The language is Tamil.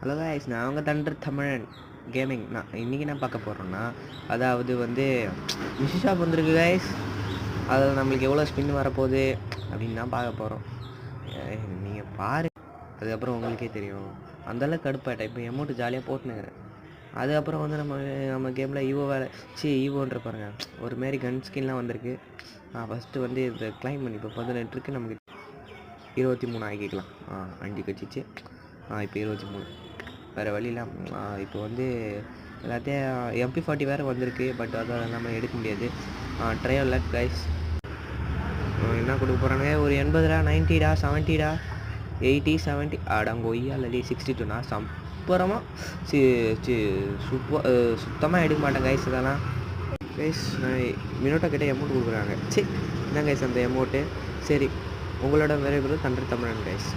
ஹலோ கைஸ், நான் அவங்க தண்டர் தமிழன் கேமிங். நான் இன்றைக்கி என்ன பார்க்க போகிறோன்னா, அதாவது வந்து மிஷி ஷாப் வந்திருக்கு கைஸ். அதில் நம்மளுக்கு எவ்வளோ ஸ்பின் வரப்போகுது அப்படின்னு தான் பார்க்க போகிறோம். நீங்கள் பாரு, அதுக்கப்புறம் உங்களுக்கே தெரியும். அந்தளவுக்கு கடுப்பாயிட்டேன். இப்போ அமௌண்ட்டு ஜாலியாக போட்டுனுக்கிறேன். அதுக்கப்புறம் வந்து நம்ம கேமில் ஈவோ வேலை ஈவோன்ற பாருங்க, ஒரு மாரி கன் ஸ்கின்லாம் வந்திருக்கு. ஃபஸ்ட்டு வந்து இதை கிளைம் பண்ணி இப்போ 18 இருக்குது, நமக்கு 23 ஆக்கிக்கலாம். 5 கட்சிச்சு. இப்போ 23 வேறு வழியில். இப்போ வந்து எல்லாத்தையும் MP40 வேறு வந்திருக்கு. பட் அதை நம்ம எடுக்க முடியாது. Trial luck guys. என்ன கொடுக்க போகிறாங்க? ஒரு 80டா, 90டா, 70டா, 80, 70 அடங்கொய்யா இல்லை 62. நான் சம்பரமாக சுத்தமாக எடுக்க மாட்டேன் கைஸ். இதெல்லாம் கைஸ், நான் மினோட்டோ கிட்டே அமௌண்ட் கொடுக்குறாங்க. சரி, என்ன கைஸ் அந்த அமௌண்ட்டு? சரி, உங்களோட வேறு தண்டர் தமிழன் கைஸ்.